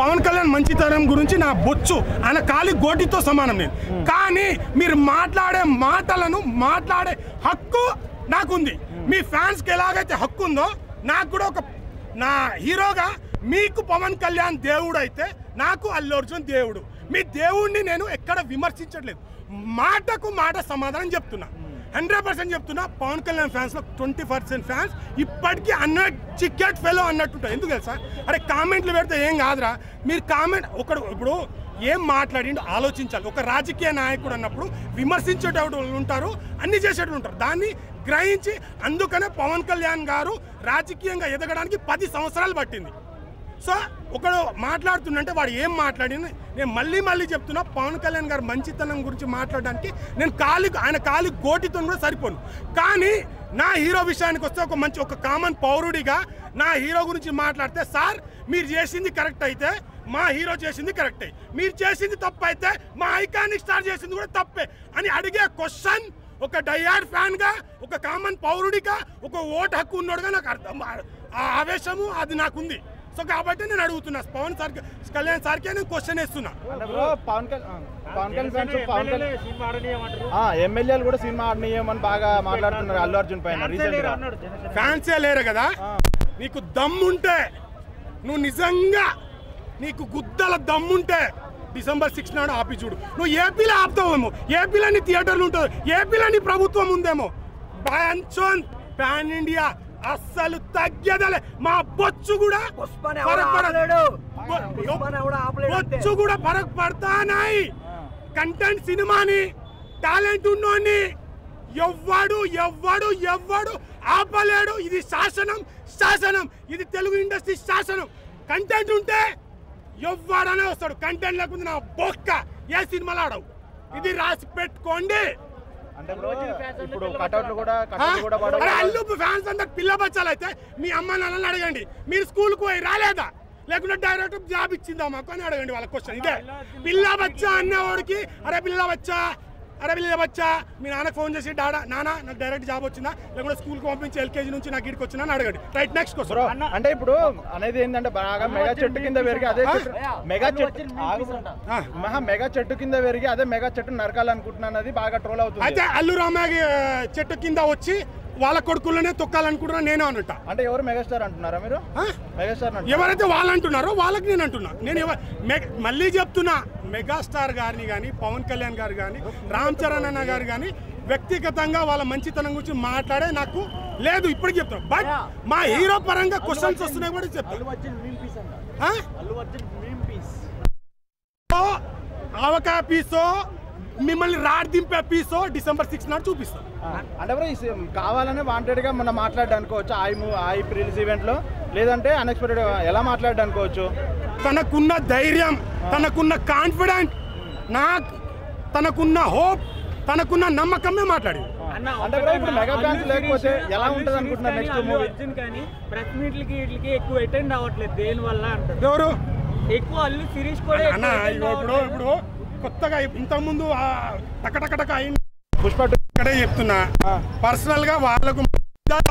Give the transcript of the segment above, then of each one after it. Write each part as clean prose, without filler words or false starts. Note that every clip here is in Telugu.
పవన్ కళ్యాణ్ మంచితనం గురించి నా బొచ్చు ఆయన కాలి గోటితో సమానం నేను. కానీ మీరు మాట్లాడే మాటలను మాట్లాడే హక్కు నాకుంది. మీ ఫ్యాన్స్కి ఎలాగైతే హక్కు ఉందో నాకు కూడా ఒక నా హీరోగా మీకు పవన్ కళ్యాణ్ దేవుడు అయితే నాకు అల్లు అర్జున్ దేవుడు. మీ దేవుడిని నేను ఎక్కడ విమర్శించట్లేదు, మాటకు మాట సమాధానం చెప్తున్నా. 100% చెప్తున్నా. పవన్ కళ్యాణ్ ఫ్యాన్స్లో 20% ఫ్యాన్స్ ఇప్పటికీ చికెట్ ఫెలో అన్నట్టుంటారు. ఎందుకు తెలుసా? అరే కామెంట్లు పెడితే ఏం కాదురా, మీరు కామెంట్ ఇప్పుడు ఏం మాట్లాడిండు ఆలోచించాలి. ఒక రాజకీయ నాయకుడు అన్నప్పుడు విమర్శించేటప్పుడు ఉంటారు, అన్ని చేసేటప్పుడు ఉంటారు. దాన్ని గ్రహించి అందుకనే పవన్ కళ్యాణ్ గారు రాజకీయంగా ఎదగడానికి 10 సంవత్సరాలు పట్టింది. సో ఒకడు మాట్లాడుతుందంటే వాడు ఏం మాట్లాడిన నేను మళ్ళీ చెప్తున్నా. పవన్ కళ్యాణ్ గారు మంచితనం గురించి మాట్లాడడానికి నేను ఆయన కాలి గోటితో కూడా సరిపోను. కానీ నా హీరో విషయానికి వస్తే ఒక కామన్ పౌరుడిగా నా హీరో గురించి మాట్లాడితే, సార్ మీరు చేసింది కరెక్ట్ అయితే మా హీరో చేసింది కరెక్టే, మీరు చేసింది తప్పు అయితే మా ఐకానిక్ స్టార్ చేసింది కూడా తప్పే అని అడిగే క్వశ్చన్ ఒక డైహార్డ్ ఫ్యాన్గా, ఒక కామన్ పౌరుడిగా, ఒక ఓటు హక్కు ఉన్నోడుగా నాకు అర్థం ఆ ఆవేశము అది నాకుంది. సో కాబట్టి నేను అడుగుతున్నా పవన్ కళ్యాణ్ సార్కి నేను క్వశ్చన్ వేస్తున్నా. ఎమ్మెల్యేలు కూడా సినిమా ఆడనీయమని బాగా మాట్లాడుతున్నారు అల్లు అర్జున్ పైన. ఫ్యాన్సే లేరు కదా. నీకు దమ్ముంటే, నువ్వు నిజంగా నీకు గుద్దల దమ్ముంటే డిసెంబర్ 6 నాడు ఆపి చూడు. నువ్వు ఏపీలో ఆపుతావేమో, ఏపీలో నీ థియేటర్లు ఉంటుంది, ఏపీలో నీ ప్రభుత్వం ఉందేమో. పాన్ ఇండియా అస్సలు తగ్గదలే. మా బొచ్చు కూడా ఫరక్ పడతానాయి. కంటెంట్ సినిమాని టాలెంట్ ఉన్నోని ఎవ్వడు ఆపలేడు. ఇది శాసనం, ఇది తెలుగు ఇండస్ట్రీ శాసనం. కంటెంట్ ఉంటే ఎవ్వడనే వస్తాడు, కంటెంట్ లేకుండా నా బొక్క ఏ సినిమాలు ఆడవు. ఇది రాసి పెట్టుకోండి. అల్లు ఫ్యాన్స్ అందరు పిల్ల బచ్చాలు అయితే మీ అమ్మ నాన్నని అడగండి, మీరు స్కూల్కి పోయి రాలేదా, లేకుంటే డైరెక్ట్ జాబ్ ఇచ్చిందా మాకు అని అడగండి. వాళ్ళ క్వశ్చన్ ఇదే. పిల్ల బచ్చా అన్నవాడికి అరే పిల్ల బచ్చా మీ నాన్నకు ఫోన్ చేసి నాన్న నాకు డైరెక్ట్ జాబ్ వచ్చిందా, లేకుంటే స్కూల్కి పంపించి ఎల్కేజీ నుంచి నాకు ఇక్కడికి వచ్చినా అని అడగండి. Right, next question. అంటే ఇప్పుడు అనేది ఏంటంటే బాగా మెగా చెట్టు కింద పెరిగి అదే మెగా చెట్టు కింద పెరిగి అదే మెగా చెట్టు నరకాలనుకుంటున్నాను, అది బాగా ట్రోల్ అవుతుంది. అయితే అల్లు రామయ్య చెట్టు కింద వచ్చి వాళ్ళ కొడుకులనే తొక్కాలనుకుంటున్నా నేను అన్నట్ట. అంటే ఎవరు మెగాస్టార్ అంటున్నారా మీరు? మెగాస్టార్ ఎవరైతే వాళ్ళు అంటున్నారో వాళ్ళకి నేను అంటున్నా. నేను మళ్ళీ చెప్తున్నా, మెగాస్టార్ గారిని కానీ, పవన్ కళ్యాణ్ గారు కానీ, రామ్ చరణ్ అన్న గారు కానీ వ్యక్తిగతంగా వాళ్ళ మంచితనం గురించి మాట్లాడే నాకు లేదు ఇప్పటికి చెప్తాను. బట్ మా హీరో పరంగా క్వశ్చన్స్ వస్తున్నాయి కూడా చెప్తాను. ఆవకాయ పీసో మిమ్మల్ని రాడ్దింపే పీసో డిసెంబర్ 6 నాడు చూపిస్తాం. అంటే కావాలనే వాంటెడ్ గా మనం మాట్లాడడానుకోవచ్చు ఐ రిలీజ్ ఈవెంట్ లో, లేదంటే అన్ఎక్స్పెక్టెడ్ ఎలా మాట్లాడడానుకోవచ్చు. తనకున్న ధైర్యం, తనకున్న కాన్ఫిడెంట్, తనకున్న హోప్, తనకున్న నమ్మకమే మాట్లాడి. అంటే ఇప్పుడు మెగా ఫ్యాన్స్ లేకపోతే ఎలా ఉంటుంది అనుకుంటున్నారు నెక్స్ట్ మూవీ? ప్రెస్ మీట్లకి వీటికి ఎక్కువ అటెండ్ అవ్వట్లేదు, దేని వల్ల అంటారు? ఎవరు ఎక్కువ అల్లు సిరీస్ కూడా ఇప్పుడు కొత్తగా ఇంతకుముందు టకటకటక అయింది. పుష్ప ఇక్కడే చెప్తున్నా, పర్సనల్ గా వాళ్ళకు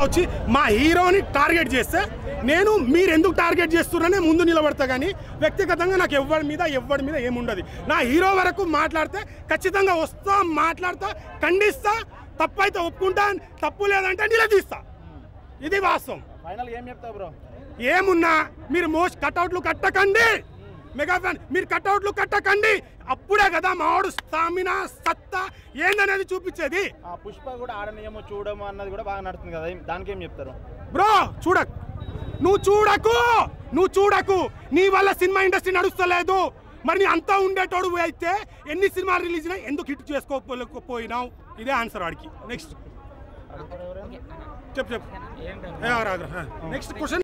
వచ్చి మా హీరోని టార్గెట్ చేస్తే నేను మీరు ఎందుకు టార్గెట్ చేస్తున్నారనే ముందు నిలబడతా. కానీ వ్యక్తిగతంగా నాకు ఎవరి మీద ఏముండదు. నా హీరో వరకు మాట్లాడితే ఖచ్చితంగా వస్తా, మాట్లాడతా, ఖండిస్తా, తప్పు అయితే ఒప్పుకుంటా, తప్పు లేదంటే నిలదీస్తా. ఇది వాస్తవం. ఫైనల్ ఏం చెప్తావు బ్రో? ఏమున్నా మీరు కట్అవుట్లు కట్టకండి, మెగా ఫ్యాన్ మీరు కట్అవుట్లు కట్టకండి. అప్పుడే కదా మావాడు స్టామినా సత్తా ఏందనేది చూపించేది. పుష్ప కూడా ఆడనీయమో చూడము అన్నది కూడా బాగా నడుస్తుంది కదా, దానికి ఏం చెప్తారు బ్రో? నువ్వు చూడకు, నీ వల్ల సినిమా ఇండస్ట్రీ నడుస్తలేదు. మరి నీ అంతా ఉండేటోడు అయితే ఎన్ని సినిమాలు రిలీజ్ అయినా ఎందుకు హిట్ చేసుకోకపోయినావు? ఇదే ఆన్సర్ వాడికి. నెక్స్ట్ చెప్పు నెక్స్ట్ క్వశ్చన్.